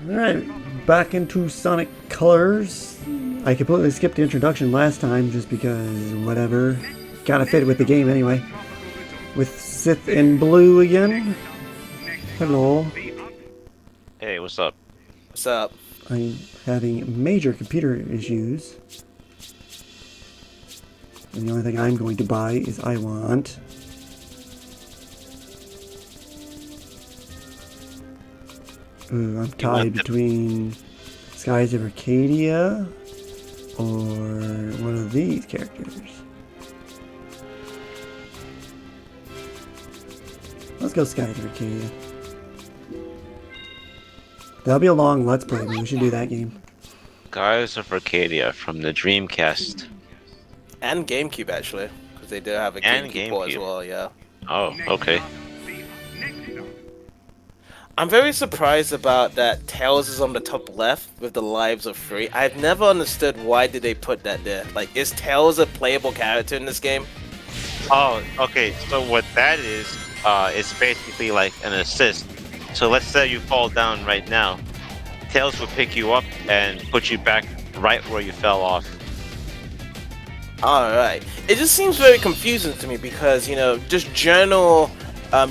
Alright, back into Sonic Colors. I completely skipped the introduction last time just because whatever. Gotta fit with the game anyway. With Sith in blue again. Hello. Hey, what's up? What's up? I'm having major computer issues. And the only thing I'm going to buy is I want I'm tied between Skies of Arcadia or one of these characters. Let's go Skies of Arcadia. That'll be a long Let's Play, but we should do that game. Guys of Arcadia from the Dreamcast. And GameCube, actually. Because they do have a And GameCube port as GameCube. well, yeah. Oh, okay. I'm very surprised about that Tails is on the top left with the lives of 3. I've never understood why did they put that there. Like, is Tails a playable character in this game? Oh, okay. So what that is basically like an assist. So let's say you fall down right now. Tails will pick you up and put you back right where you fell off. Alright. It just seems very confusing to me because, you know, just general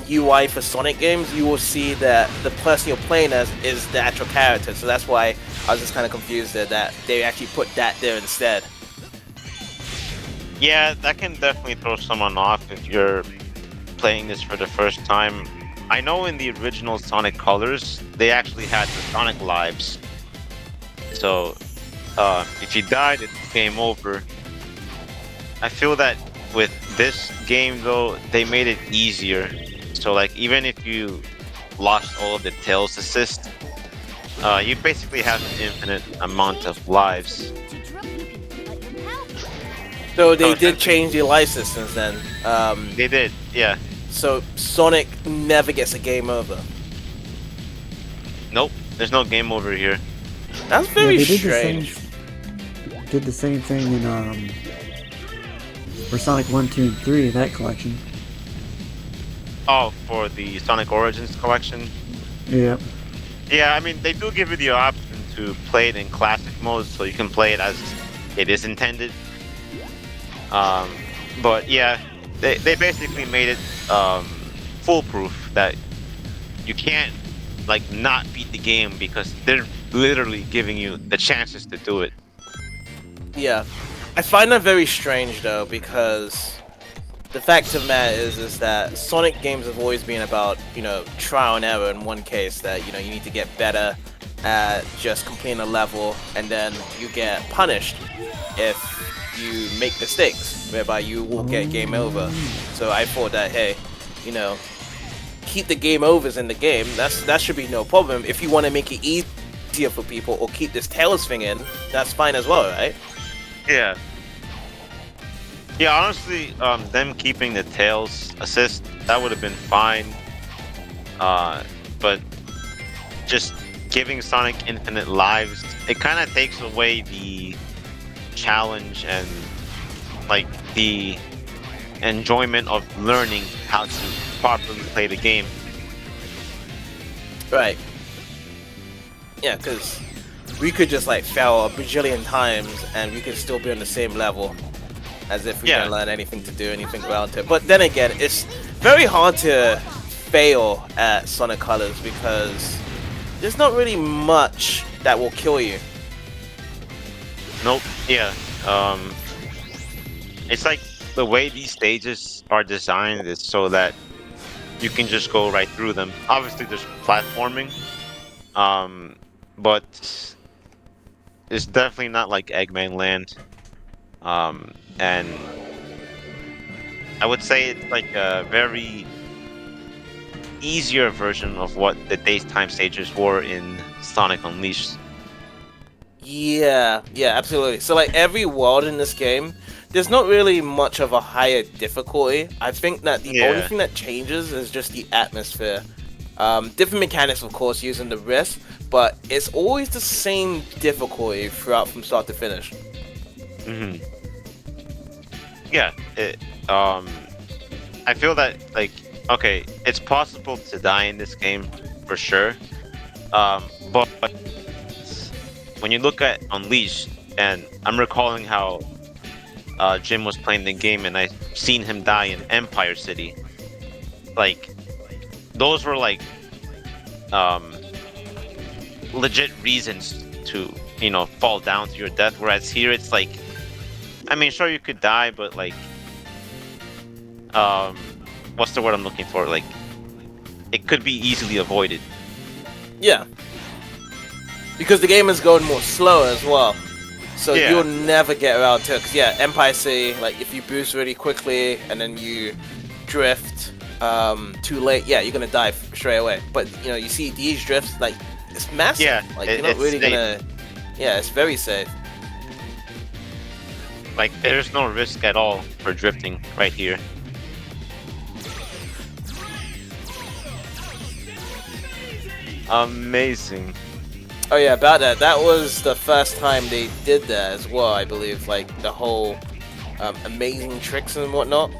UI for Sonic games, you will see that the person you're playing as is the actual character. So that's why I was just kind of confused that they actually put that there instead. Yeah, that can definitely throw someone off if you're playing this for the first time. I know in the original Sonic Colors, they actually had the Sonic lives. So, if you died, it's game over. I feel that with this game, though, they made it easier. So, like, even if you lost all of the Tails assist, you basically have an infinite amount of lives. So they did change the life systems then. They did, yeah. So Sonic never gets a game over. Nope, there's no game over here. That's very they strange. Did the same thing in for Sonic 1, 2, and 3 in that collection. Oh, for the Sonic Origins collection? Yeah. Yeah, I mean, they do give you the option to play it in classic mode, so you can play it as it is intended. But yeah, they basically made it foolproof that you can't like not beat the game because they're literally giving you the chances to do it. Yeah, I find that very strange though because the fact of the matter is that Sonic games have always been about, you know, trial and error in one case that, you know, you need to get better at just completing a level and then you get punished if you make mistakes, whereby you will get game over. So I thought that, hey, you know, keep the game overs in the game. That should be no problem. If you want to make it easier for people or keep this Tails thing in, that's fine as well, right? Yeah. Yeah, honestly, them keeping the Tails assist, that would have been fine. But just giving Sonic infinite lives, it kind of takes away the challenge and like the enjoyment of learning how to properly play the game. Right. Yeah, because we could just like fail a bajillion times and we could still be on the same level as if we didn't learn anything to do anything around it. But then again, it's very hard to fail at Sonic Colors because there's not really much that will kill you. Nope. Yeah. It's like the way these stages are designed is so that you can just go right through them. Obviously, there's platforming, but it's definitely not like Eggman Land. And I would say it's like a very easier version of what the daytime stages were in Sonic Unleashed. Yeah, absolutely. So like every world in this game, there's not really much of a higher difficulty. I think that the only thing that changes is just the atmosphere. Different mechanics, of course, using the risk, but it's always the same difficulty throughout from start to finish. Mm-hmm. Yeah, I feel that, like, okay, it's possible to die in this game, for sure, But when you look at Unleashed, and I'm recalling how Jim was playing the game, and I seen him die in Empire City. Like, those were like legit reasons to, you know, fall down to your death. Whereas here, it's like, I mean, sure you could die, but like, what's the word I'm looking for? Like, it could be easily avoided. Yeah. Because the game is going more slow as well. So Yeah. you'll never get around to it. 'Cause yeah, Empire City, like if you boost really quickly and then you drift too late, yeah, you're gonna die straight away. But you know, you see these drifts, like it's massive. Yeah, like you're not it's really safe. gonna. Yeah, it's very safe. Like, there's no risk at all for drifting right here. Amazing. Oh yeah, about that. That was the first time they did that as well, I believe. Like the whole amazing tricks and whatnot.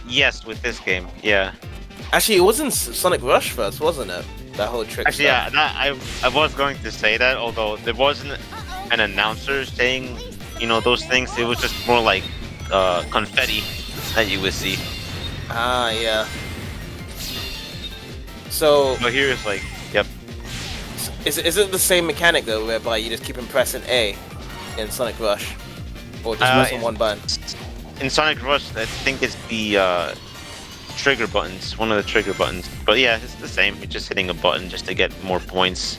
Yes, with this game, yeah. Actually, it wasn't Sonic Rush first, wasn't it? That whole trick. Actually, stuff. yeah, I was going to say that, although there wasn't an announcer saying, you know, those things. It was just more like confetti that you would see. Ah, yeah. So, But here it's like, yep. is it the same mechanic though, whereby you just keep on pressing A in Sonic Rush, or just pressing one button? In Sonic Rush, I think it's the trigger buttons, one of the trigger buttons. But yeah, it's the same. You're just hitting a button just to get more points.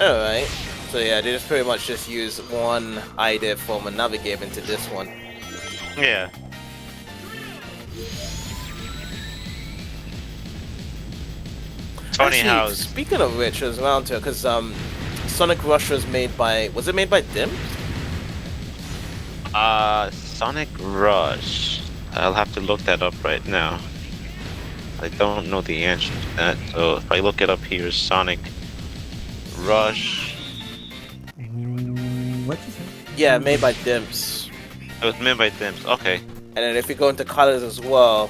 All right. So yeah, they just pretty much just use one idea from another game into this one. Yeah. Funny Actually, how speaking of which, as well too, because Sonic Rush was made by it made by Dim? Sonic Rush. I'll have to look that up right now. I don't know the answer to that. So if I look it up here, Sonic Rush. What you say? Yeah, made by Dimps. It was made by Dims. Okay. And then if you go into colors as well,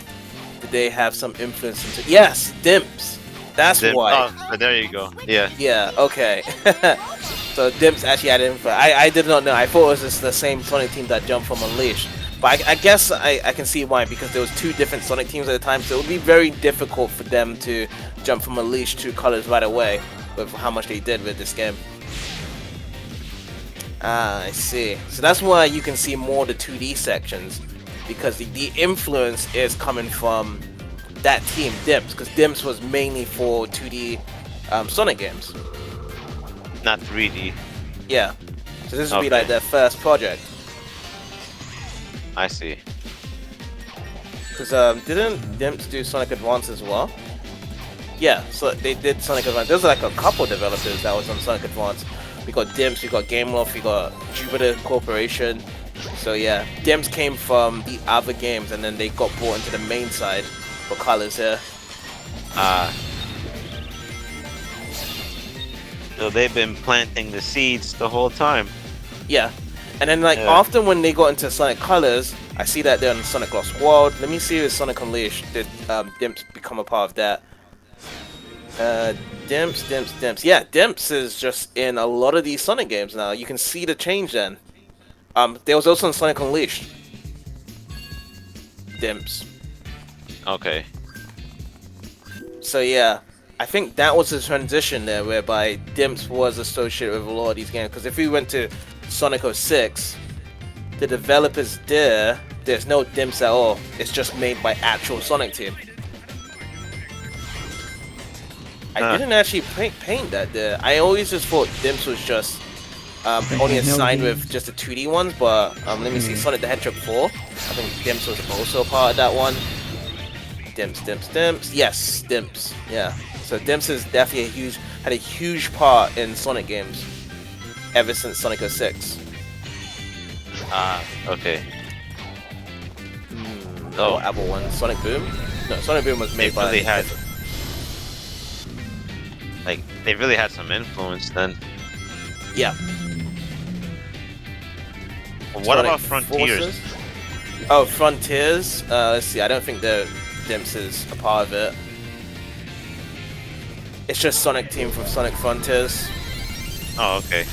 did they have some influence into? Yes, Dimps. That's Dim- why. Oh, there you go. Yeah. Yeah. Okay. So Dimps actually had influence. I did not know. I thought it was just the same Sonic team that jumped from Unleashed. But I guess I can see why, because there was two different Sonic teams at the time, so it would be very difficult for them to jump from Unleashed to colors right away with how much they did with this game. Ah, I see. So that's why you can see more the 2D sections, because the influence is coming from that team, Dimps, because Dimps was mainly for 2D Sonic games. Not 3D. Yeah. So this would be Okay. like their first project. I see. Because didn't Dimps do Sonic Advance as well? Yeah, so they did Sonic Advance. There's like a couple developers that was on Sonic Advance. We got Dimps, we got Gameloft, we got Jupiter Corporation. So yeah, Dimps came from the other games and then they got brought into the main side for colors here. So they've been planting the seeds the whole time. Yeah. And then like Yeah. often when they got into Sonic Colors, I see that they're on Sonic Lost World. Let me see if Sonic Unleashed did Dimps become a part of that. Dimps. Yeah, Dimps is just in a lot of these Sonic games now. You can see the change then. There was also in Sonic Unleashed. Dimps. Okay. So yeah, I think that was the transition there, whereby Dimps was associated with a lot of these games. Because if we went to Sonic 06, the developers there's no Dimps at all. It's just made by actual Sonic team. I didn't actually paint that there. I always just thought Dimps was just only assigned with just the 2D ones, but let me see, Sonic the Hedgehog 4. I think Dimps was also a part of that one. Dimps. Yes, Dimps. Yeah. So Dimps is definitely had a huge part in Sonic games ever since Sonic 06. Okay. Oh, Apple one. Sonic Boom? No, Sonic Boom was made by... They really had some influence then. Yeah. What Sonic about Frontiers? Forces? Oh, Frontiers? Let's see, I don't think the Dimps is a part of it. It's just Sonic Team from Sonic Frontiers. Oh, okay.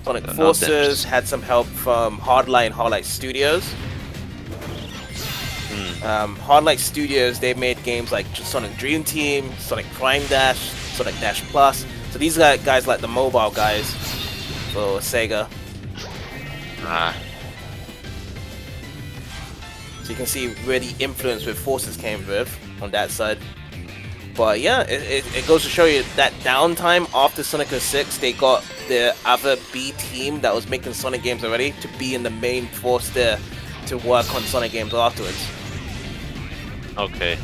Sonic So no Forces difference. had some help from Hardlight Studios. Hardlight Studios, they made games like Sonic Dream Team, Sonic Prime Dash, Sonic Dash Plus. So these are guys like the mobile guys for Sega. Ah, So you can see where the influence with Forces came with on that side. But yeah, it goes to show you that downtime after Sonic 06, they got the other B team that was making Sonic games already to be in the main force there to work on Sonic games afterwards. okay.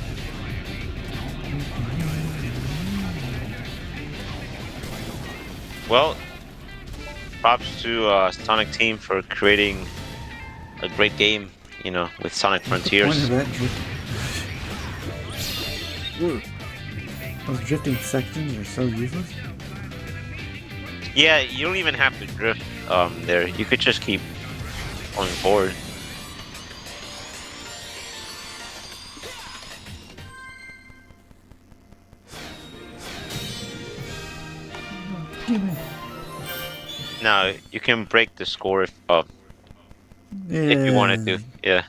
Well, props to Sonic Team for creating a great game, you know, with Sonic What's the point Frontiers. of that Those drifting sections are so useless. Yeah, you don't even have to drift there. You could just keep going forward. Now you can break the score if you wanted to. Yeah.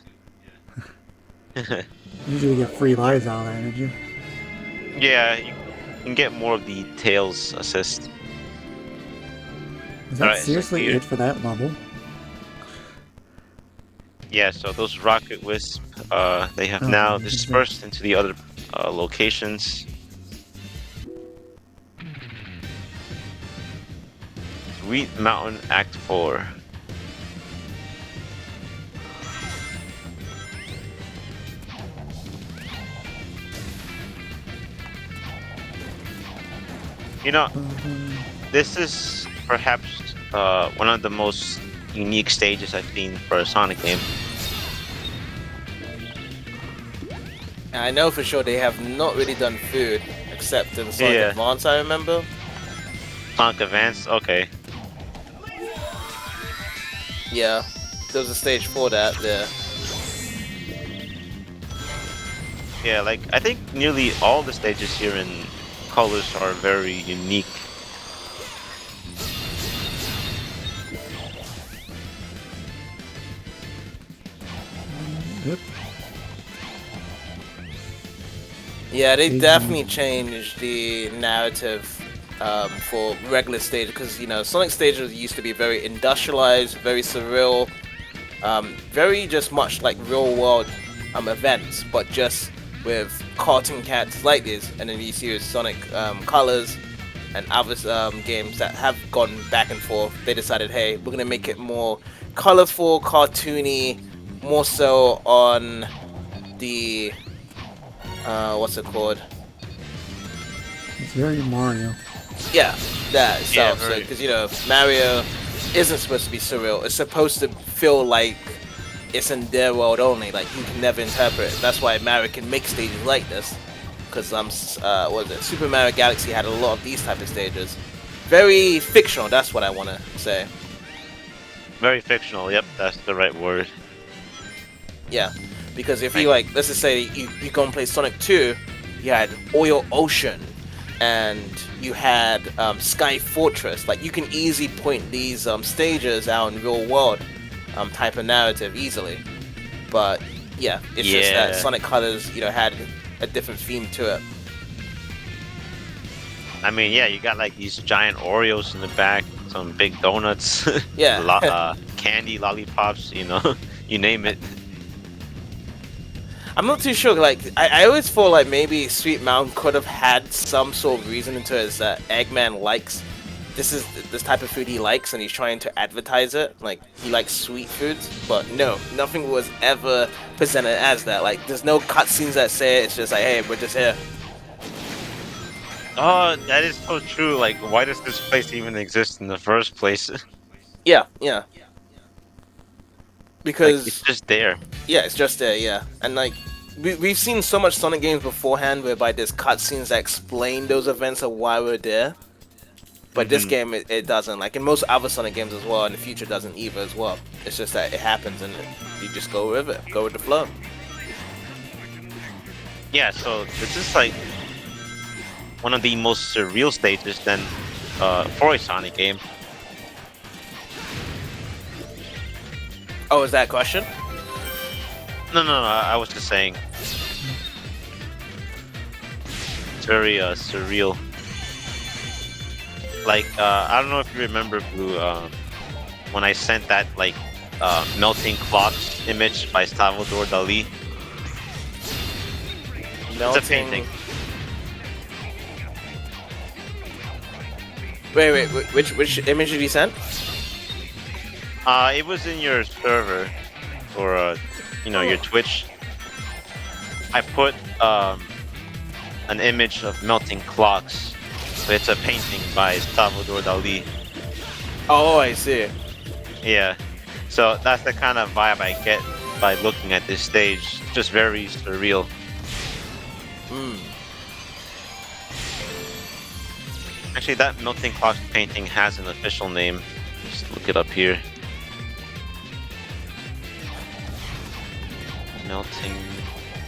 Usually get free lives out of that, did you? Yeah, you can get more of the Tails assist. Is that Alright, so seriously here- it for that level? Yeah, so those Rocket Wisp, they have Oh, now okay. dispersed into the other locations. Sweet Mountain Act 4. You know, this is perhaps one of the most unique stages I've seen for a Sonic game. And I know for sure they have not really done food except in Sonic Yeah. Advance, I remember. Sonic Advance, okay. Yeah, there was a stage for that there. Yeah, like I think nearly all the stages here in Colors are very unique. Yep. Yeah, they Mhm. definitely changed the narrative for regular stages because, you know, Sonic stages used to be very industrialized, very surreal, very just much like real world events, but just with cartoon characters like this. And then you see with Sonic Colors and other games that have gone back and forth, they decided, hey, we're gonna make it more colorful, cartoony, more so on the what's it called? It's very Mario. Yeah, that Yeah, itself. very. Because, you know, Mario isn't supposed to be surreal. It's supposed to feel like it's in their world only. Like you can never interpret it. That's why Mario can make stages like this. Because what was it? Super Mario Galaxy had a lot of these type of stages. Very fictional. That's what I want to say. Very fictional, yep, that's the right word. Yeah, because if you like, let's just say you go and play Sonic 2, you had Oil Ocean, and you had Sky Fortress. Like you can easily point these stages out in real world type of narrative easily. But yeah, it's just that Yeah. Sonic Colors, you know, had a different theme to it. I mean, yeah, you got like these giant Oreos in the back, some big donuts, Yeah. candy, lollipops, you know, you name it. I'm not too sure. Like, I always thought like maybe Sweet Mountain could have had some sort of reason into it. Is that Eggman likes this type of food he likes, and he's trying to advertise it. Like he likes sweet foods, but no, nothing was ever presented as that. Like, there's no cutscenes that say it. It's just like, hey, we're just here. Oh, that is so true. Like, why does this place even exist in the first place? Like, Yeah, yeah. Because it's just there. yeah, it's just there, yeah. And like we've seen so much Sonic games beforehand whereby there's cutscenes that explain those events of why we're there. But this Mhm. game, it doesn't. Like in most other Sonic games as well, and the future doesn't either as well. It's just that it happens and you just go with it, go with the flow. Yeah, so this is like one of the most surreal stages than for a Sonic game. Oh, is that a question? No, I was just saying. It's very surreal. Like, I don't know if you remember, Blue, when I sent that, like, melting clocks image by Salvador Dali. It's a painting. Wait, which image did you send? It was in your server, or, you know, your Twitch. I put, an image of melting clocks. So it's a painting by Salvador Dali. Oh, I see. Yeah. So that's the kind of vibe I get by looking at this stage. Just very surreal. Actually, that melting clocks painting has an official name. Just look it up here. Melting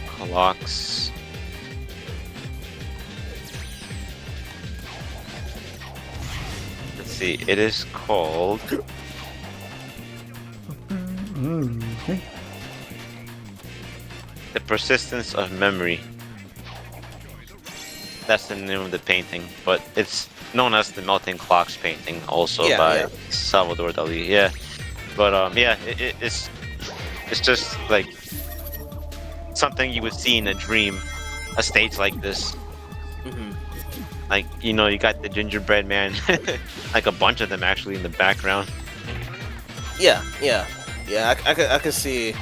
clocks. Let's see. It is called. Okay. The Persistence of Memory. That's the name of the painting, but it's known as the Melting Clocks painting, also by Salvador Dali. Yeah, but yeah, it's just like something you would see in a dream, a stage like this. Like, you know, you got the gingerbread man, like a bunch of them actually in the background. Yeah. I could see,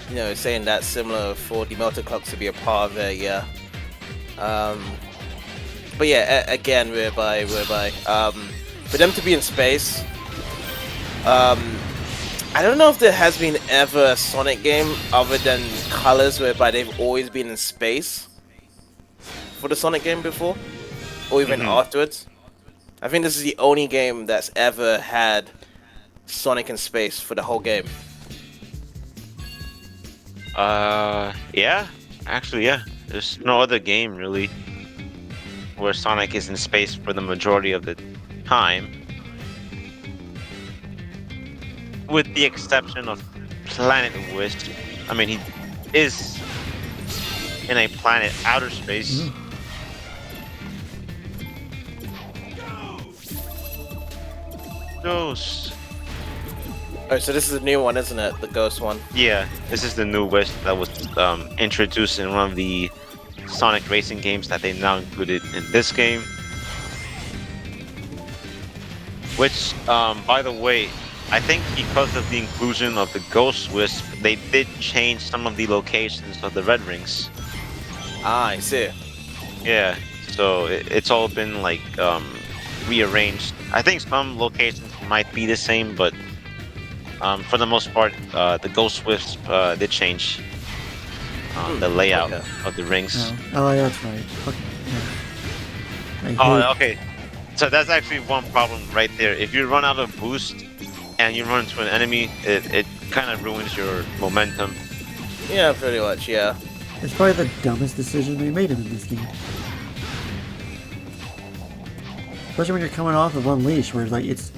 you know, saying that similar for the melted clocks to be a part of it. Yeah. But yeah, again, whereby for them to be in space, I don't know if there has been ever a Sonic game other than Colors whereby they've always been in space for the Sonic game before, or even afterwards. I think this is the only game that's ever had Sonic in space for the whole game. Yeah, actually, yeah. There's no other game really where Sonic is in space for the majority of the time, with the exception of Planet Wisp. I mean, he is in a planet outer space. Ghost. Oh, so this is a new one, isn't it? The Ghost one. Yeah, this is the new Wisp that was introduced in one of the Sonic racing games that they now included in this game. Which, by the way, I think because of the inclusion of the Ghost Wisp, they did change some of the locations of the Red Rings. Ah, I see. Yeah, so it's all been like rearranged. I think some locations might be the same, but for the most part, the Ghost Wisp did change the layout of the rings. Oh, that's right. Okay. Yeah. Oh, okay. So that's actually one problem right there. If you run out of boost and you run into an enemy, it kind of ruins your momentum. Yeah, pretty much, yeah. It's probably the dumbest decision they made in this game. Especially when you're coming off of Unleash, where like it's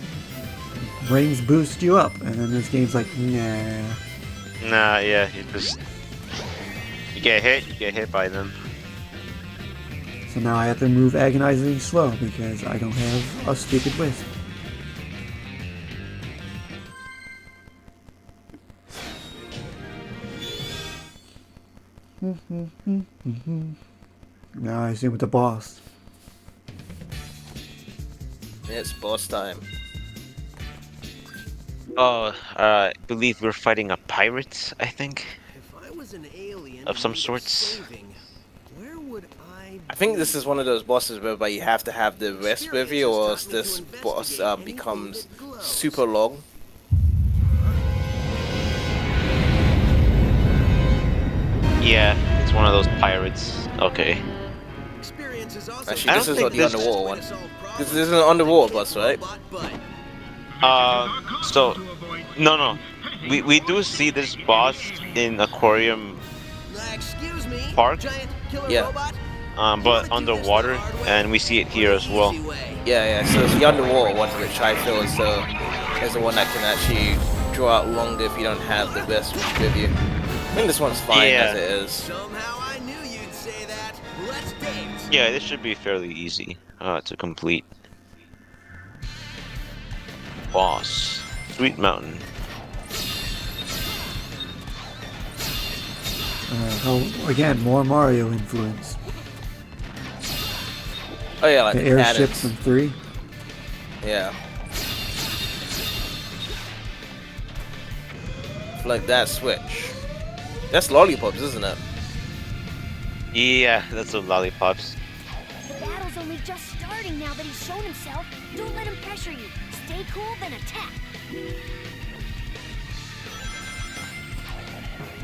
rings boost you up, and then this game's like, nah. Nah, yeah, you get hit by them. So now I have to move agonizingly slow because I don't have a stupid wisp. Now I assume with the boss. It's boss time. Oh, I believe we're fighting a pirate, I think. If I was an alien Of some who needed sorts. saving, where would I think this is one of those bosses whereby you have to have the rest with you, or else this boss becomes super long. Yeah, it's one of those pirates. Okay. Actually, this is think the this- underwater one. This is an underwater boss, right? So, no. We do see this boss in Aquarium Excuse me, Park? giant killer Yeah. robot. but underwater, and we see it here as well. Yeah. So it's the underwater one, which I feel as though is the one that can actually draw out longer if you don't have the best with you. I think this one's fine as it is. Somehow I knew you'd say that. Let's dance. Yeah, this should be fairly easy to complete. Boss, Sweet Mountain. Again, more Mario influence. Oh yeah, like The the airship cannons. from 3. Yeah. Like that switch. That's lollipops, isn't it? Yeah, that's the lollipops. The battle's only just starting now that he's shown himself. Don't let him pressure you. Stay cool, then attack.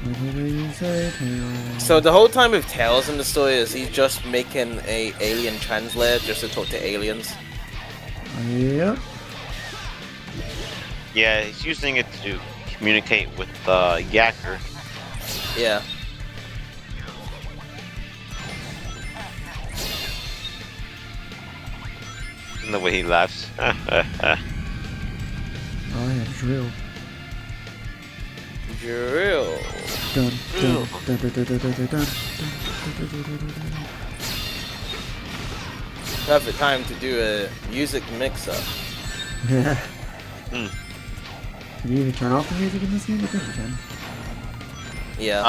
Whatever you say, Tails. So the whole time with Tails in the story is he's just making a alien translator just to talk to aliens. Yep. Yeah, he's using it to communicate with Yacker. Yeah. And the way he laughs. Oh, yeah, drill. Drill. Dun, dun, dun, dun, dun, dun, dun, dun, dun, dun. Perfect time to do a music mix-up. Yeah. Hmm. Can you even turn off the music in this game? I think you can. Yeah.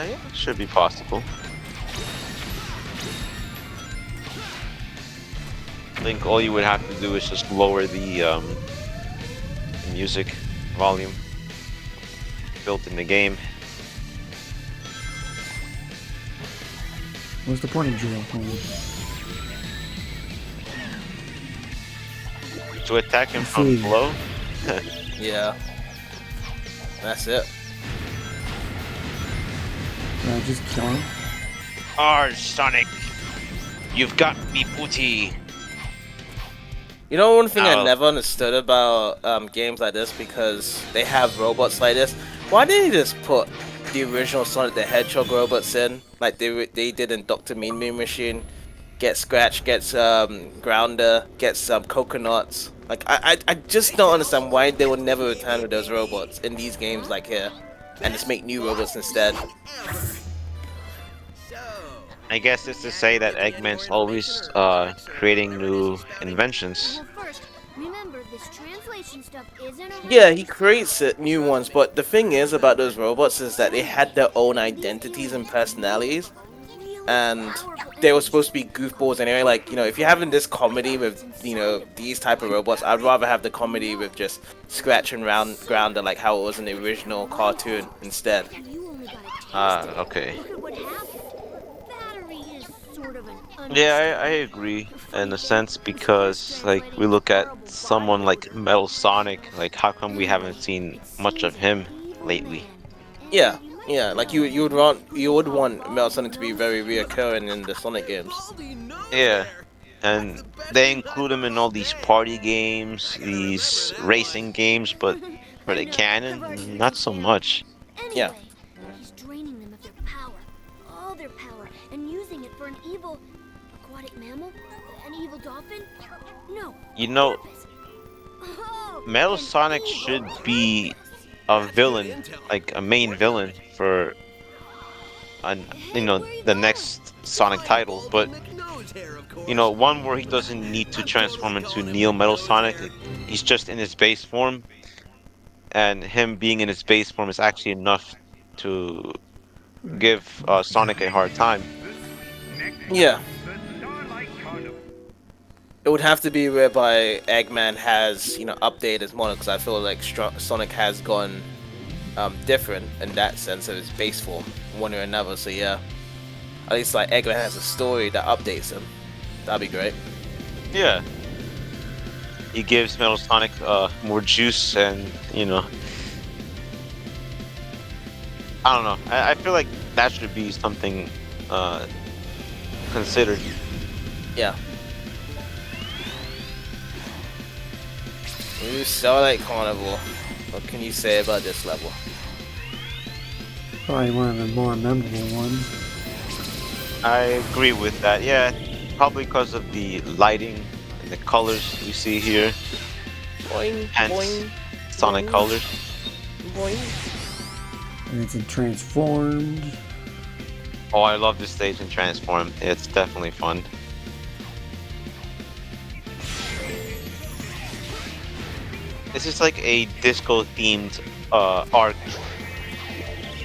Yeah, should be possible. I think all you would have to do is just lower the music volume built in the game. What's the point of drill? To attack him from see. below. Yeah. That's it. Just kill him. Arr, Sonic! You've got me booty! You know, one thing I Oh. never understood about games like this, because they have robots like this, why didn't they just put the original Sonic the Hedgehog robots in, like they did in Dr. Mean Bean Machine? Get Scratch, gets Grounder, gets coconuts. Like I just don't understand why they would never return with those robots in these games like here, and just make new robots instead. I guess it's to say that Eggman's always creating new inventions. Well, first, remember this translation stuff isn't a Yeah, he creates new ones, but the thing is about those robots is that they had their own identities and personalities, and they were supposed to be goofballs anyway. Like, you know, if you're having this comedy with, you know, these type of robots, I'd rather have the comedy with just Scratch and Grounder, like how it was in the original cartoon instead. You only got a taste. Okay. Look at what happened. Battery is sort of an Yeah, I agree in a sense, because like we look at someone like Metal Sonic, like how come we haven't seen much of him lately? Yeah, like you would want Metal Sonic to be very reoccurring in the Sonic games. Yeah, and they include him in all these party games, these racing games, but for the canon, not so much. Yeah. Anyway, he's draining them of their power, all their power, and using it for an evil aquatic mammal, an evil dolphin. No. You know, purpose. Oh, Metal and Sonic evil should purpose. be a villain, like a main villain for, the next Sonic title, but one where he doesn't need to transform into Neo Metal Sonic. He's just in his base form, and him being in his base form is actually enough to give Sonic a hard time. Yeah. It would have to be whereby Eggman has, updated his model, because I feel like Sonic has gone different in that sense of his base form, one or another. So yeah, at least like Eggman has a story that updates him. That'd be great. Yeah. He gives Metal Sonic more juice, and I don't know. I feel like that should be something considered. Yeah. New Starlight Carnival. What can you say about this level? Probably one of the more memorable ones. I agree with that. Yeah, probably because of the lighting and the colors we see here. Boing, Hence, boing, Sonic boing, colors. boing. And it's in transformed. Oh, I love this stage in Transform. It's definitely fun. This is like a disco-themed arc.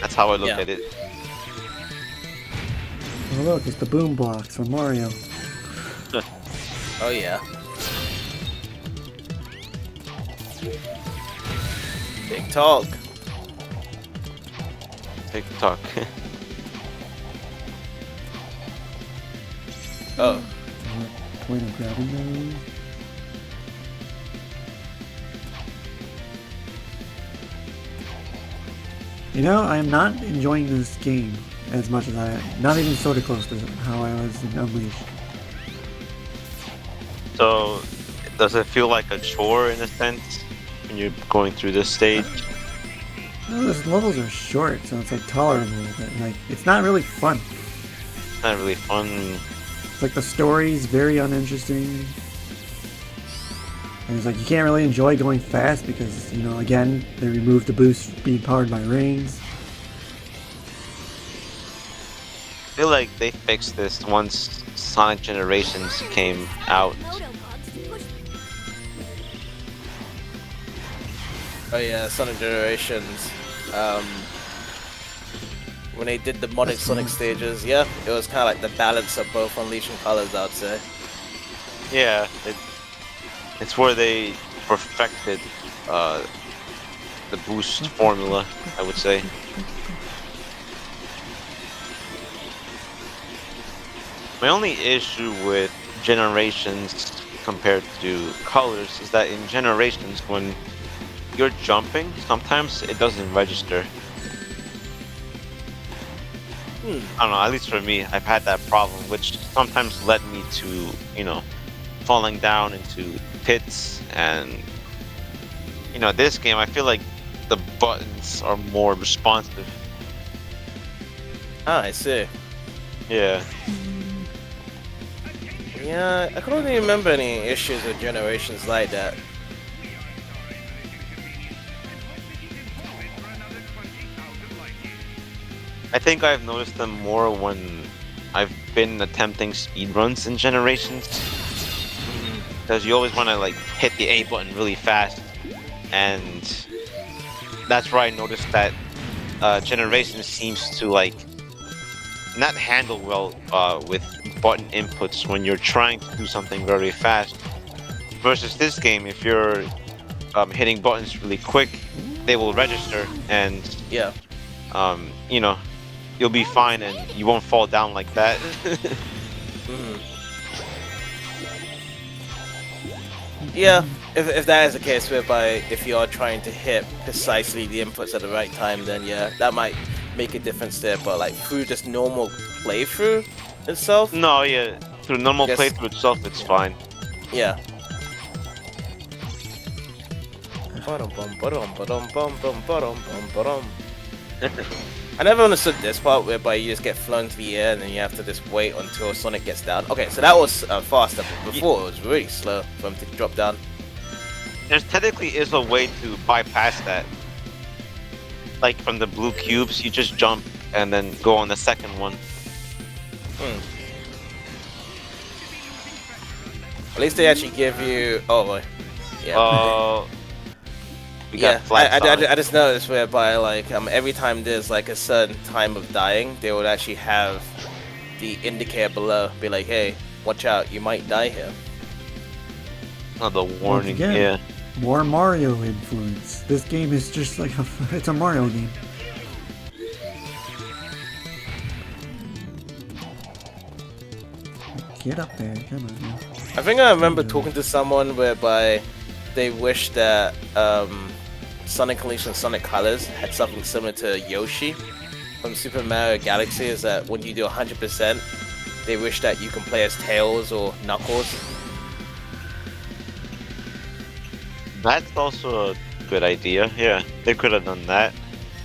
That's how I look Yeah. at it. Oh look, it's the boom box from Mario. Oh yeah. Big talk. TikTok. Oh. Point of grabbing those. You know, I am not enjoying this game as much as I am. Not even sort of close to how I was in Unleashed. So, does it feel like a chore in a sense when you're going through this stage? No, those levels are short, so it's like tolerable, but like it's not really fun. It's not really fun. It's like the story's very uninteresting. And it's like you can't really enjoy going fast because, you know, again, they removed the boost being powered by rings. I feel like they fixed this once Sonic Generations came out. Oh yeah, Sonic Generations. When they did the modded Sonic stages, yeah, it was kind of like the balance of both Unleashing colors, I'd say. Yeah, it's where they perfected the boost formula, I would say. My only issue with Generations compared to Colors is that in Generations, when you're jumping, sometimes it doesn't register. I don't know, at least for me, I've had that problem, which sometimes led me to, you know, falling down into pits. And, you know, this game, I feel like the buttons are more responsive. Ah, I see. Yeah. Yeah, I couldn't even remember any issues with Generations like that. I think I've noticed them more when I've been attempting speedruns in Generations. Because you always want to like hit the A button really fast. And that's where I noticed that Generations seems to like not handle well with button inputs when you're trying to do something very fast. Versus this game, if you're hitting buttons really quick, they will register and Yeah. you know, you'll be fine and you won't fall down like that. Yeah, if that is the case, whereby if you are trying to hit precisely the inputs at the right time, then yeah, that might make a difference there. But like through just normal playthrough itself, No, yeah, through normal Yes. playthrough itself, it's fine. yeah. I never understood this part whereby you just get flown to the air and then you have to just wait until Sonic gets down. Okay, so that was faster, but before it was really slow for him to drop down. There technically is a way to bypass that. Like from the blue cubes, you just jump and then go on the second one. At least they actually give you. Oh boy. Yeah. We Yeah, got flat Sonic. I just noticed whereby like every time there's like a certain time of dying, they would actually have the indicator below be like, hey, watch out, you might die here. Another warning, again. yeah. More Mario influence. This game is just like it's a Mario game. Get up there, come on now. I think I remember talking to someone whereby they wish that Sonic Unleashed and Sonic Colors had something similar to Yoshi from Super Mario Galaxy, is that when you do 100%, they wish that you can play as Tails or Knuckles. That's also a good idea. Yeah, they could have done that.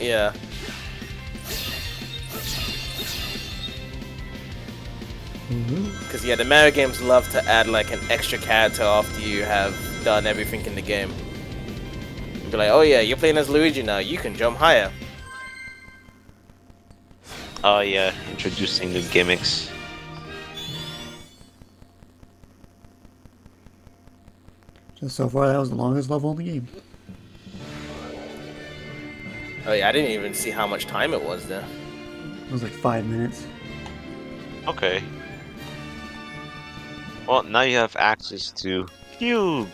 Yeah. Because yeah, the Mario games love to add like an extra character after you have done everything in the game. Be like, oh yeah, you're playing as Luigi now, you can jump higher. Oh yeah, introducing new gimmicks. Just so far, that was the longest level in the game. Oh yeah, I didn't even see how much time it was there. It was like 5 minutes. Okay. Well, now you have access to Cube.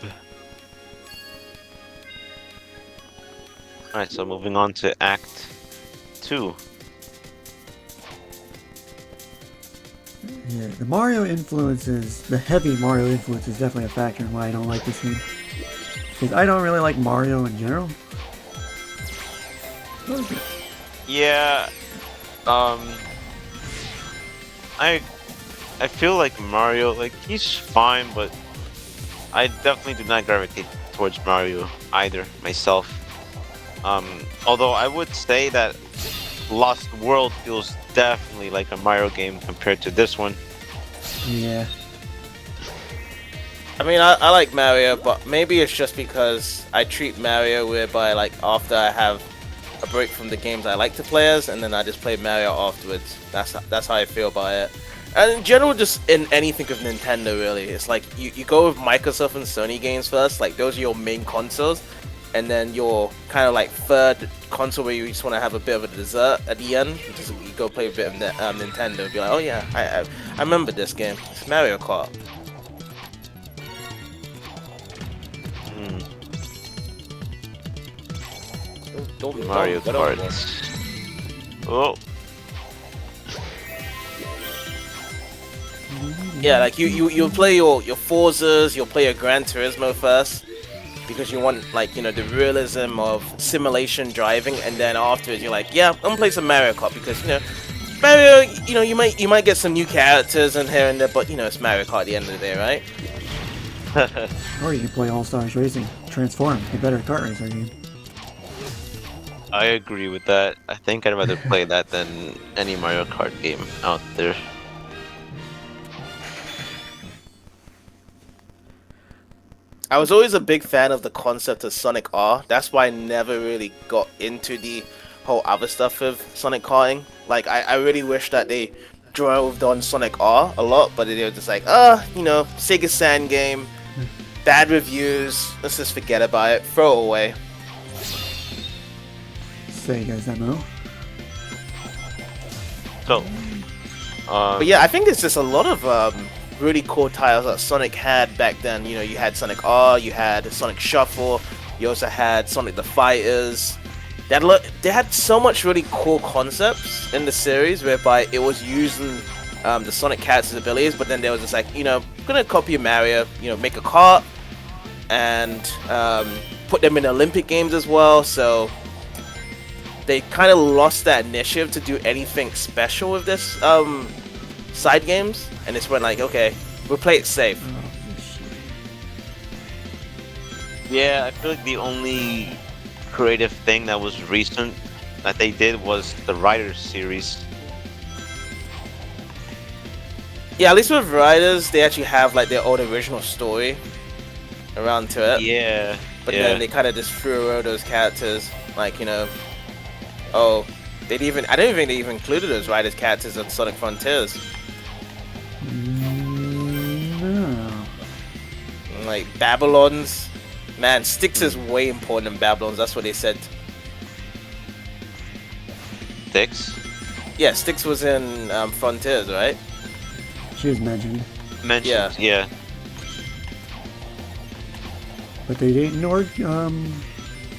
Alright, so moving on to Act 2. Yeah, the Mario influences, the heavy Mario influence is definitely a factor in why I don't like this game. Because I don't really like Mario in general. Yeah, I feel like Mario, like, he's fine, but I definitely do not gravitate towards Mario either, myself. Although I would say that Lost World feels definitely like a Mario game compared to this one. Yeah. I mean, I like Mario, but maybe it's just because I treat Mario whereby like after I have a break from the games I like to play as, and then I just play Mario afterwards. That's how I feel about it. And in general, just in anything of Nintendo, really, it's like you go with Microsoft and Sony games first, like those are your main consoles, and then your kind of like third console where you just want to have a bit of a dessert at the end, you go play a bit of Nintendo and be like, oh yeah, I remember this game, it's Mario Kart. Don't Mario Kart. Oh. Yeah, like you'll play your Forzas, you'll play your Gran Turismo first, because you want like, you know, the realism of simulation driving, and then afterwards you're like, yeah, I'm gonna play some Mario Kart because, you know, Mario, you know, you might get some new characters in here and there, but you know, it's Mario Kart at the end of the day, right? Or you can play All Stars Racing, transform, get better kart racer game. I agree with that. I think I'd rather play that than any Mario Kart game out there. I was always a big fan of the concept of Sonic R. That's why I never really got into the whole other stuff with Sonic karting. Like, I really wish that they drove on Sonic R a lot, but they were just like, you know, Sega Sand game, bad reviews, let's just forget about it, throw it away. Sega, is that no? So, But yeah, I think it's just a lot of really cool titles that Sonic had back then. You know, you had Sonic R, you had Sonic Shuffle, you also had Sonic the Fighters. They had so much really cool concepts in the series whereby it was using the Sonic character's abilities, but then there was just like, you know, I'm gonna copy Mario, you know, make a kart and put them in Olympic games as well. So they kind of lost that initiative to do anything special with this side games, and it's went like, okay, we'll play it safe. yeah, I feel like the only creative thing that was recent that they did was the Riders series. Yeah, at least with Riders, they actually have like their own original story around to it. Yeah, But yeah. then they kind of just threw away those characters, like, you know, oh, I don't even think they even included those Riders characters on Sonic Frontiers. No. Like Babylons, man, Styx is way important than Babylons. That's what they said. Six Yeah, Styx was in Frontiers, right? She was mentioned, mentioned. Yeah. but they didn't ignore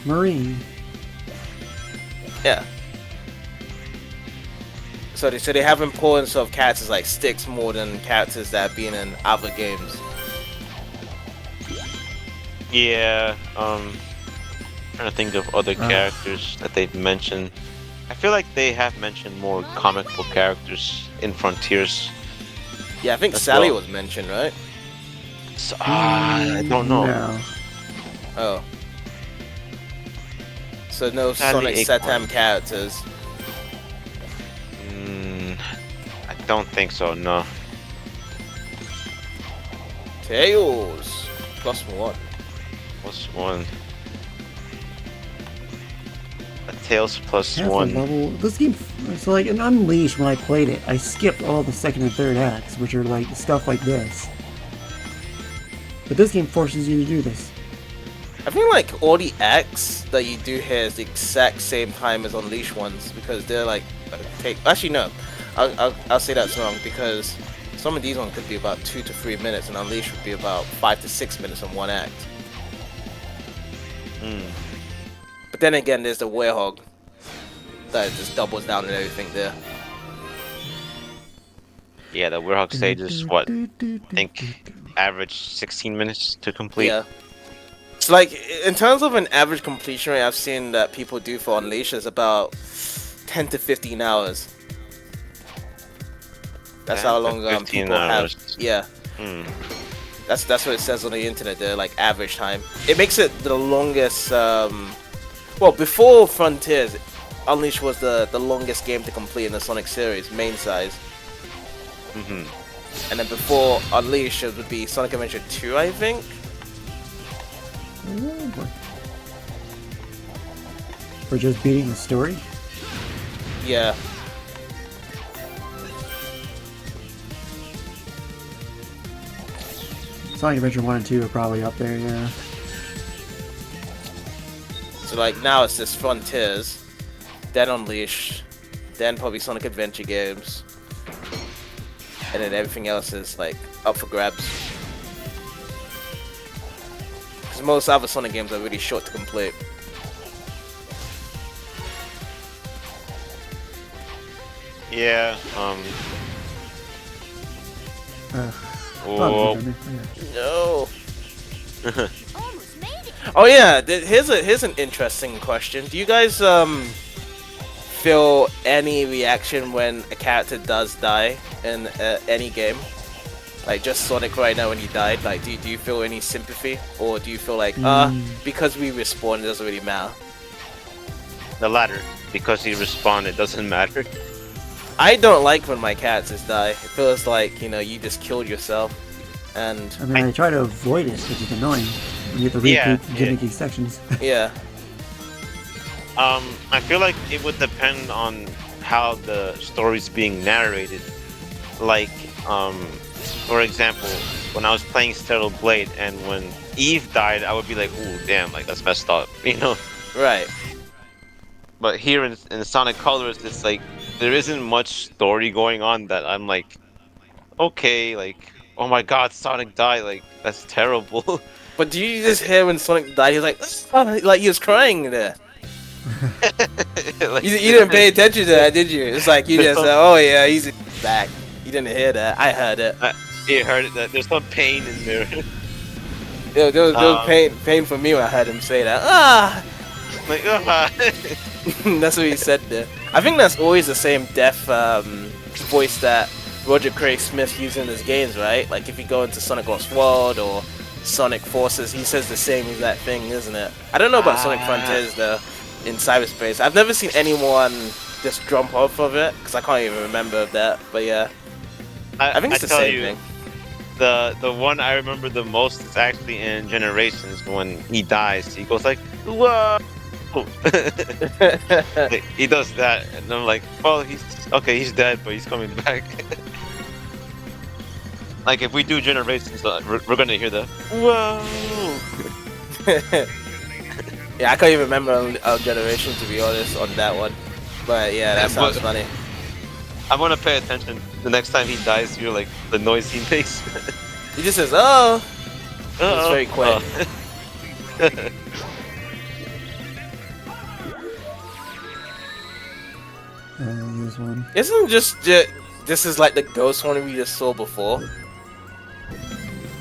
Marine. Yeah. So they have importance of characters like Styx more than characters that have been in other games. Yeah, trying to think of other characters that they've mentioned. I feel like they have mentioned more comic book characters in Frontiers. Yeah, I think As Sally well. was mentioned, right? So, I don't know. No. Oh. So no Sally Sonic Acorn. Satam characters. I don't think so. No. Tails +1. +1. A Tails Half a +1. level. This game, so like in Unleashed, when I played it, I skipped all the second and third acts, which are like stuff like this. But this game forces you to do this. I think like all the acts that you do here is the exact same time as Unleashed ones because they're like actually no, I'll say that's wrong because some of these ones could be about 2 to 3 minutes and Unleashed would be about 5 to 6 minutes on one act. But then again, there's the Werehog that just doubles down and everything there. Yeah, the Werehog stage is what? I think average 16 minutes to complete. Yeah. So like in terms of an average completion rate, I've seen that people do for Unleashed is about 10 to 15 hours. That's 10 how to long 15 people hours. have. Yeah. Hmm. That's what it says on the internet. They're like average time. It makes it the longest. Well, before Frontiers, Unleashed was the longest game to complete in the Sonic series, main size. And then before Unleashed, it would be Sonic Adventure 2, I think. For just beating the story? Yeah. Sonic Adventure 1 and 2 are probably up there, yeah. So like now it's just Frontiers, then Unleashed, then probably Sonic Adventure games, and then everything else is like up for grabs. Because most other Sonic games are really short to complete. Yeah. Oh, No. Almost made it. Oh yeah, here's an interesting question. Do you guys feel any reaction when a character does die in any game? Like just Sonic right now when he died, like do you feel any sympathy or do you feel like because we respawn it doesn't really matter? The latter, because he respawned, it doesn't matter. I don't like when my characters die. It feels like, you know, you just killed yourself. And I mean, I try to avoid it, which is annoying. You get the repeat Yeah, gimmicky sections. yeah. I feel like it would depend on how the story's being narrated. Like, for example, when I was playing Stellar Blade and when Eve died, I would be like, ooh, damn, like that's messed up, you know? Right. But here in Sonic Colors, it's like, there isn't much story going on that I'm like, okay, like, oh my god, Sonic died, like, that's terrible. But do you just hear when Sonic died, he's like, "Ah," like he was crying there. Like, You didn't pay attention to that, did you? It's like you just said, oh yeah, he's back. You didn't hear that. I heard it. You heard it, that there's some pain in there. There was pain for me when I heard him say that. Ah! Like, That's what he said there. I think that's always the same deaf voice that Roger Craig Smith uses in his games, right? Like if you go into Sonic Lost World or Sonic Forces, he says the same exact thing, isn't it? I don't know about Sonic Frontiers though, in cyberspace. I've never seen anyone just jump off of it, because I can't even remember that, but yeah. I think it's the same thing. The one I remember the most is actually in Generations when he dies. He goes like, whoa! He does that, and I'm like, well, he's dead, but he's coming back. Like if we do Generations, we're gonna hear the whoa. Yeah, I can't even remember on Generation, to be honest, on that one. But yeah, that sounds funny. I want to pay attention the next time he dies. You're like the noise he makes. He just says, "Oh," it's very quiet. Here's one. Isn't this is like the ghost one we just saw before?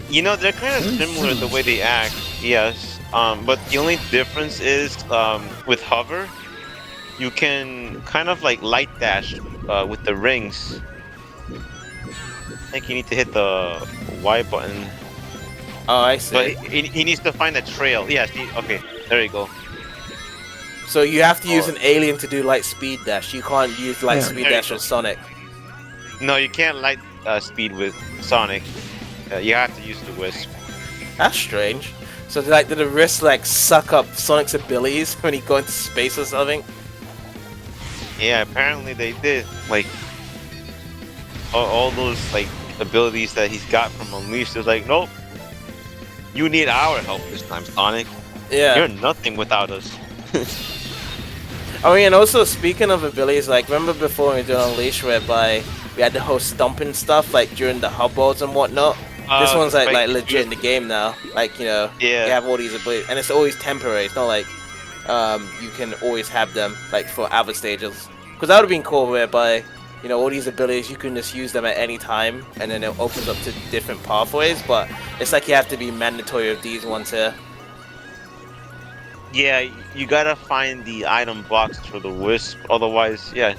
You know, they're kind of similar the way they act. Yes. But the only difference is with hover, you can kind of like light dash with the rings. I think you need to hit the Y button. Oh, I see. But he needs to find a trail. Yeah, see, okay, there you go. So you have to use an alien to do light speed dash. You can't use light speed There you dash go. with Sonic. No, you can't light speed with Sonic. You have to use the wisp. That's strange. So like, did the wrist like suck up Sonic's abilities when he go into space or something? Yeah, apparently they did. Like all those like abilities that he's got from Unleashed is like, nope. You need our help this time, Sonic. Yeah. You're nothing without us. Oh yeah, and also speaking of abilities, like remember before we did Unleashed whereby we had the whole stumping stuff like during the hub worlds and whatnot? This one's like legit in the game now. Like, you know, Yeah. you have all these abilities, and it's always temporary. It's not like you can always have them like for other stages. Because that would have been cool whereby, you know, all these abilities you can just use them at any time, and then it opens up to different pathways. But it's like you have to be mandatory of these ones here. Yeah, you gotta find the item box for the wisp. Otherwise, yeah,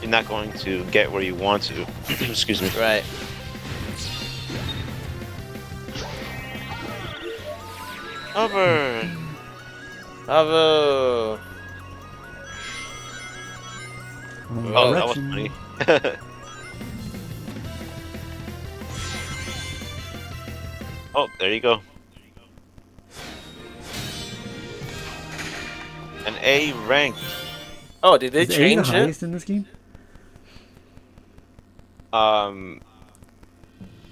you're not going to get where you want to. Excuse me. Right. Over. Bravo. Oh, that was funny. Oh, there you go. An A rank. Oh, did they Is A the change it? highest in this game?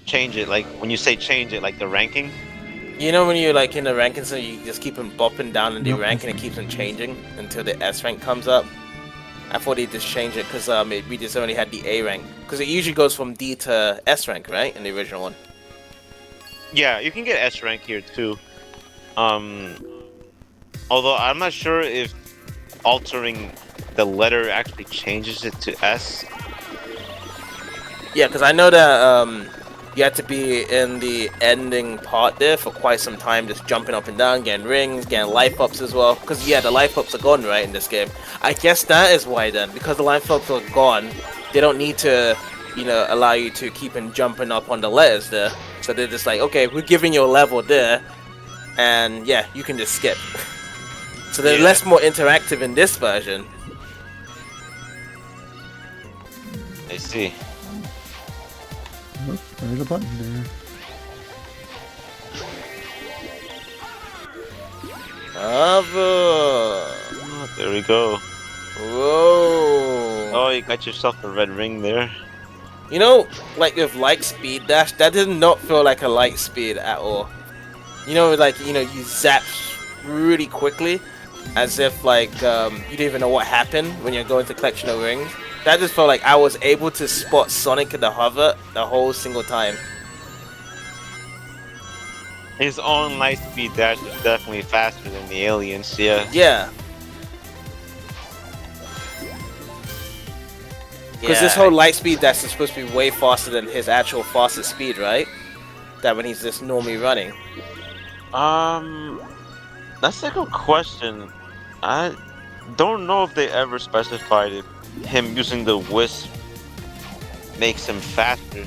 Change it. Like when you say change it, like the ranking. You know when you're like in the ranking, so you just keep them bopping down in the Nope. rank and it keeps them changing until the S rank comes up. I thought they just changed it because we just only had the A rank. Because it usually goes from D to S rank, right? In the original one. Yeah, you can get S rank here too. Although I'm not sure if altering the letter actually changes it to S. Yeah, because I know that you had to be in the ending part there for quite some time, just jumping up and down, getting rings, getting life ups as well. Because yeah, the life ups are gone, right, in this game. I guess that is why then, because the life ups are gone, they don't need to, you know, allow you to keep on jumping up on the letters there. So they're just like, okay, we're giving you a level there, and yeah, you can just skip. So they're less more interactive in this version. I see. Oh, there's a button there. Oh, there we go. Whoa. Oh, you got yourself a red ring there. You know, like with light speed dash, that did not feel like a light speed at all. You know, like, you know, you zap really quickly, as if like you don't even know what happened when you're going to collection of rings. That just felt like I was able to spot Sonic in the hover the whole single time. His own light speed dash is definitely faster than the aliens, yeah. Yeah. Because this Yeah. whole light speed dash is supposed to be way faster than his actual fastest speed, right? That when he's just normally running. That's a good question. I don't know if they ever specified if him using the wisp makes him faster.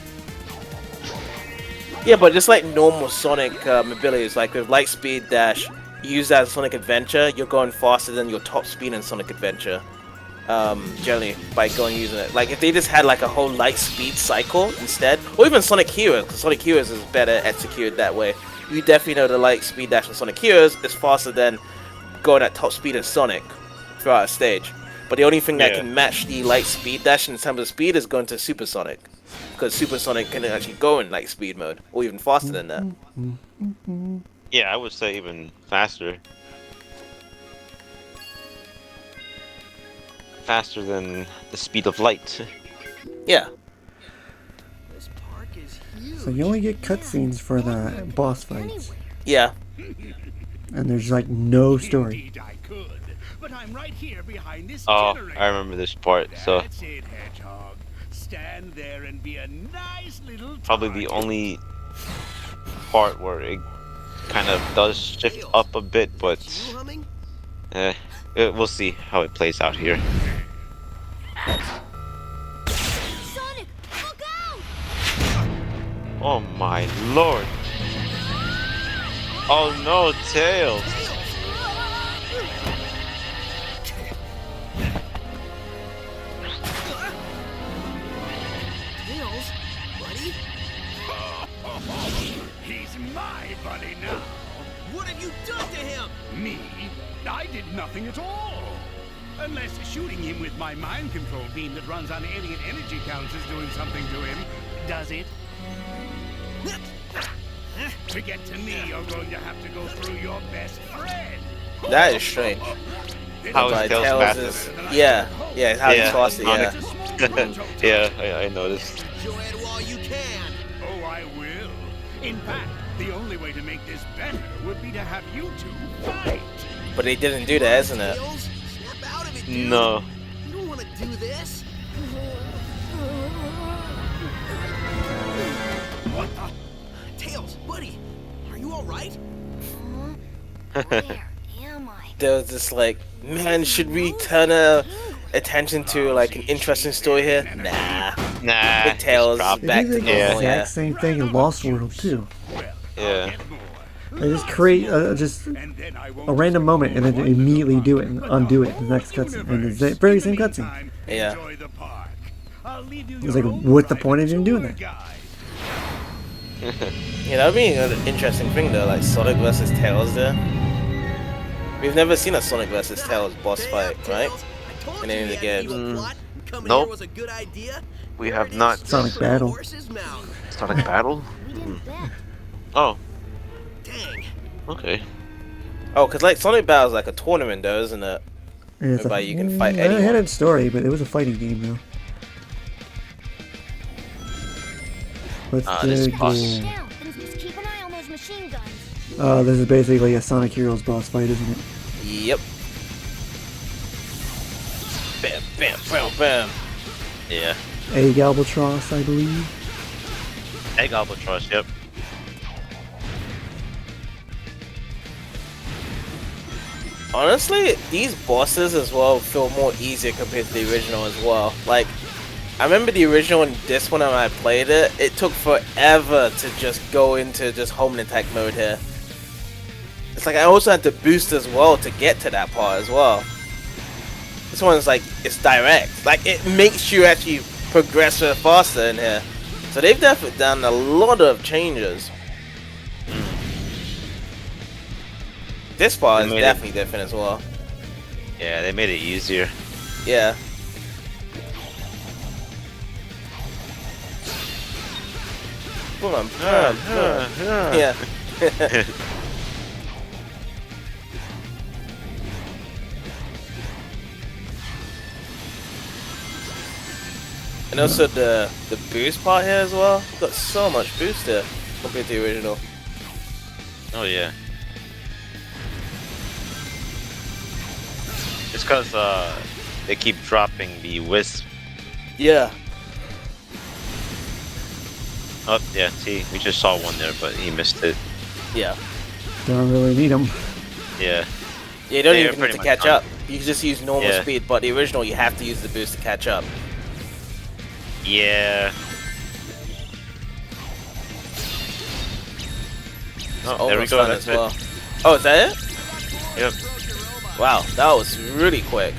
Yeah, but just like normal Sonic abilities, like with light speed dash, you use that in Sonic Adventure, you're going faster than your top speed in Sonic Adventure. Generally, by going using it. Like if they just had like a whole light speed cycle instead, or even Sonic Heroes, because Sonic Heroes is better executed that way. You definitely know the light speed dash in Sonic Heroes is faster than going at top speed in Sonic throughout a stage. But the only thing that can match the light speed dash in terms of speed is going to Super Sonic. Because Super Sonic can actually go in light speed mode, or even faster than that. Yeah, I would say even faster. Faster than the speed of light. Yeah. This park is huge. So you only get cutscenes for the boss fights, Yeah. and there's like no story. Indeed I could, but I'm right here behind this Oh, generator. I remember this part, so That's it, Hedgehog. Stand there and be a nice little probably the target. only part where it kind of does shift up a bit, but You humming? we'll see how it plays out here. Sonic, look out! Oh my lord! Oh no, Tails! Tails, buddy. my buddy now. What have you done to him? Me? I did nothing at all. Unless shooting him with my mind control beam that runs on alien energy counts is doing something to him. Does it? To get to me, you're going to have to go through your best friend. That is strange. How But is Tails Tails faster? is, yeah, how he tossed it, yeah. Yeah, I noticed. Show it while you can. Oh, I will. In fact, the only way to make this better would be to have you two fight. But they didn't do that, isn't it? Tails, snap out of it, dude. No. You don't want to do this. What the? Tails, buddy, are you all right? Where am I? There was this like, man, should we turn attention to like an interesting story here? Nah. Nah. Big Tails just They back do to the normal, exact yeah. same thing in Lost World too. Yeah. They just create just And then I won't a random moment and then immediately do it and undo it in the next cutscene. And it's the very same cutscene. Yeah. Enjoy the park. I'll leave you It's your like, own what's the device point of even doing tour that? guide. Yeah, that would be an interesting thing though, like Sonic versus Tails there. We've never seen a Sonic versus Tails boss fight, right? I told In you any of the the had an games. evil plot. Coming Nope. here was a good idea. We have not. Sonic Battle. Horse's mouth. Sonic Battle? We didn't bet. Oh, Dang. okay. Oh, cause like Sonic Battle is like a tournament though, isn't it? And it's Whereby you can fight It had anyone. a story, but it was a fighting game though. Let's this dig boss. in. Down, and just keep an eye on those machine guns. This is basically a Sonic Heroes boss fight, isn't it? Yep. Bam, bam, bam, bam. Yeah. Egg Albatross, I believe. Egg Albatross, yep. Honestly, these bosses as well feel more easier compared to the original as well. Like, I remember the original and this one when I played it, it took forever to just go into just home attack mode here. It's like I also had to boost as well to get to that part as well. This one's like, it's direct. Like, it makes you actually progress faster in here. So they've definitely done a lot of changes. This part They is made it- definitely different as well. Yeah, they made it easier. Yeah. Boom, boom, boom. Yeah. And also the boost part here as well. Got so much boost here compared to the original. Oh yeah. It's cause they keep dropping the wisp. Yeah. Oh yeah, see, we just saw one there, but he missed it. Yeah. Don't really need them. Yeah. Yeah, you don't They're even need pretty to much catch done. up. You can just use normal Yeah. speed, but the original you have to use the boost to catch up. Yeah. Oh, there we Almost go. done That's as well. it. Oh, is that it? Yep. Wow, that was really quick.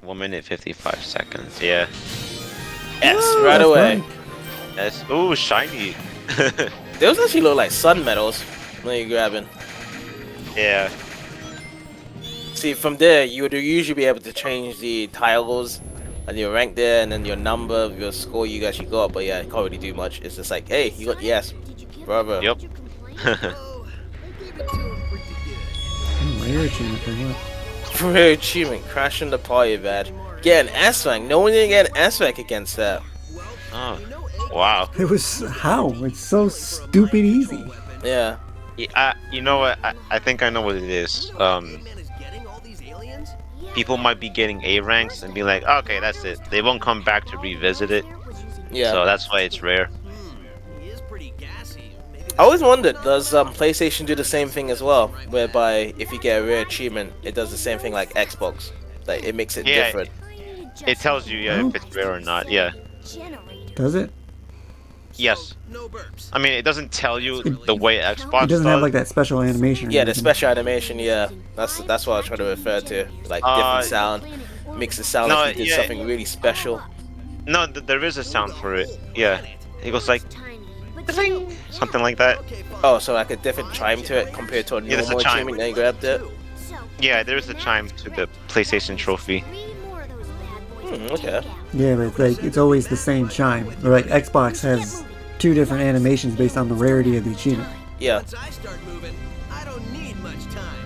1 minute 55 seconds. Yeah. Yes, Woo, right that's away. right. That's ooh shiny. Those actually look like sun medals when you're grabbing. Yeah. See, from there, you would usually be able to change the tiles and your rank there, and then your number, your score you actually got. But yeah, you can't really do much. It's just like, hey, you got the S, Did you give brother. Yep. Did you complain? Oh, I gave it to him pretty good. Rare achievement for what? Rare achievement, crashing the party badge. Get an S rank. No one didn't get an S rank against that. Well, Oh. you know, egg Wow. It was how? It's so stupid easy. Yeah. Yeah, you know what? I think I know what it is. Man is getting all these aliens? Yeah, People might be getting A ranks and be like, okay, that's it. They won't come back to revisit it. Yeah. So that's why it's rare. He is pretty gassy. Maybe I always wondered, does PlayStation do the same thing as well? Whereby if you get a rare achievement, it does the same thing like Xbox. Like it makes it Yeah. different. It tells you yeah, if it's rare or not. Yeah. Does it? Yes. no burps. I mean, it doesn't tell you the way Xbox It doesn't have like that special animation. or Yeah, the anything. special animation. Yeah, that's what I was trying to refer to. Like different sound, makes it sound No, like you did yeah. something really special. No, there is a sound for it. Yeah. It goes like Tiny, but "Ding," something like that. Okay, fine. Oh, so like a different chime to it compared to a Yeah, there's a normal chime. achievement that you grabbed it. So, Yeah, there's a chime to the PlayStation trophy. 3 more of those bad boys to Okay. take out. Yeah, but it's always the same chime. Or like Xbox has 2 different animations based on the rarity of the achievement. Yeah. Once I start moving, I don't need much time.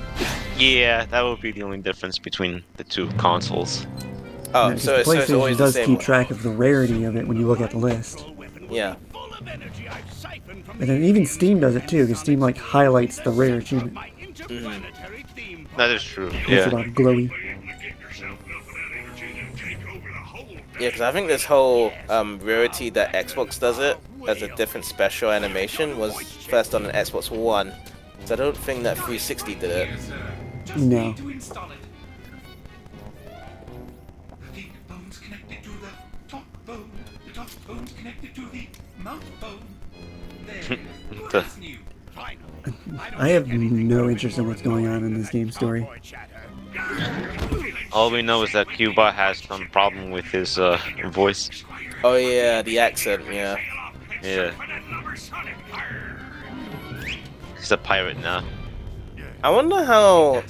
Yeah, that would be the only difference between the two consoles. Oh, Because so the it's PlayStation always the does same keep one. track of the rarity of it when you look at the list. Yeah. Full of energy I've siphoned from And then even Steam does it too, because Steam like highlights the rare achievement. my interplanetary theme. That is true. Makes Yeah. it all glowy. Yeah, because I think this whole rarity that Xbox does it as a different special animation was first on an Xbox One. So I don't think that 360 did it. No. To install it. The bone's connected to the top bone. The top bone's connected to the mouth bone. There. That's new. I have no interest in what's going on in this game's story. All we know is that Cuba has some problem with his voice. Oh yeah, the accent, yeah. Yeah. He's a pirate now. I wonder how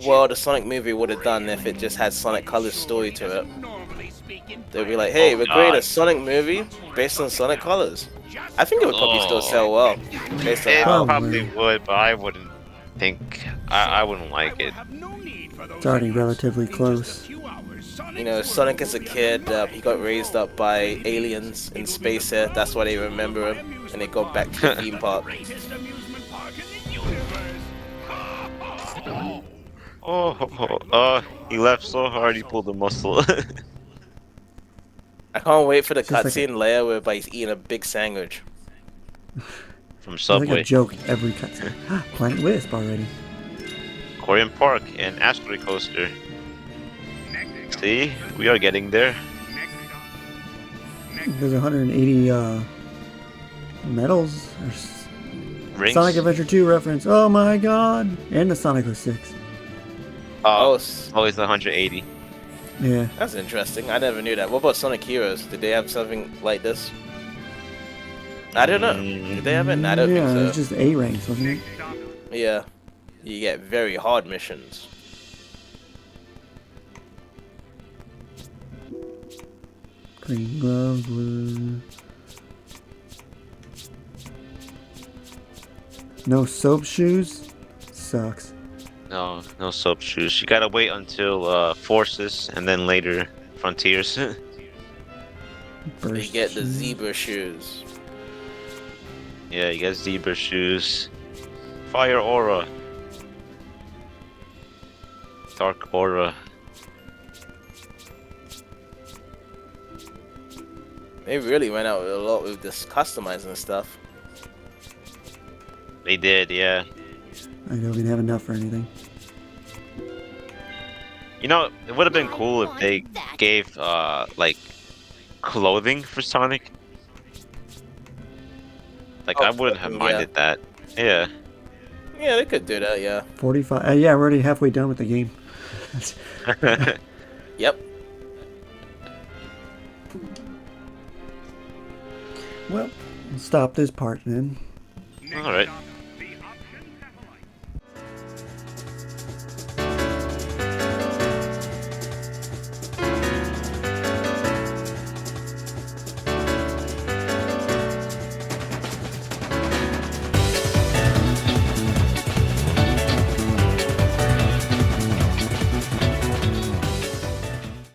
well the Sonic movie would have done if it just had Sonic Colors story to it. They'd be like, hey, Oh, we're creating a God. Sonic movie based on Sonic Colors. I think it would probably still sell well, based on It how... probably would, but I wouldn't think. I wouldn't like it. It's already relatively close. You know, Sonic as a kid, he got raised up by aliens in space here. That's why they remember him, and they go back to the theme park. He left so hard he pulled a muscle. I can't wait for the Just like a- cutscene layer whereby he's eating a big sandwich. From It's like a Subway, joke every cutscene. Planet Wisp already. Korean Park, and Asteroid Coaster. See, we are getting there. There's 180 medals. Rings. Sonic Adventure 2 reference. Oh my god. And the Sonic 06. Oh, Always 180. Yeah. that's interesting. I never knew that. What about Sonic Heroes? Did they have something like this? I don't know. Did they have it? I don't yeah, think it's so. just A ranks, wasn't it? Yeah. You get very hard missions. Green gloves, blue. No soap shoes? Sucks. No soap shoes. You gotta wait until Forces and then later Frontiers. You Burst get the shoes. zebra shoes. Yeah, you got zebra shoes. Fire aura. Dark aura. They really went out with a lot with this customizing stuff. They did, yeah. I don't even have enough for anything. You know, it would have been cool if they gave like clothing for Sonic. Like I wouldn't have yeah. minded that. Yeah. Yeah, they could do that, yeah. 45. Yeah, we're already halfway done with the game. Yep. Well, we'll stop this part then. All right.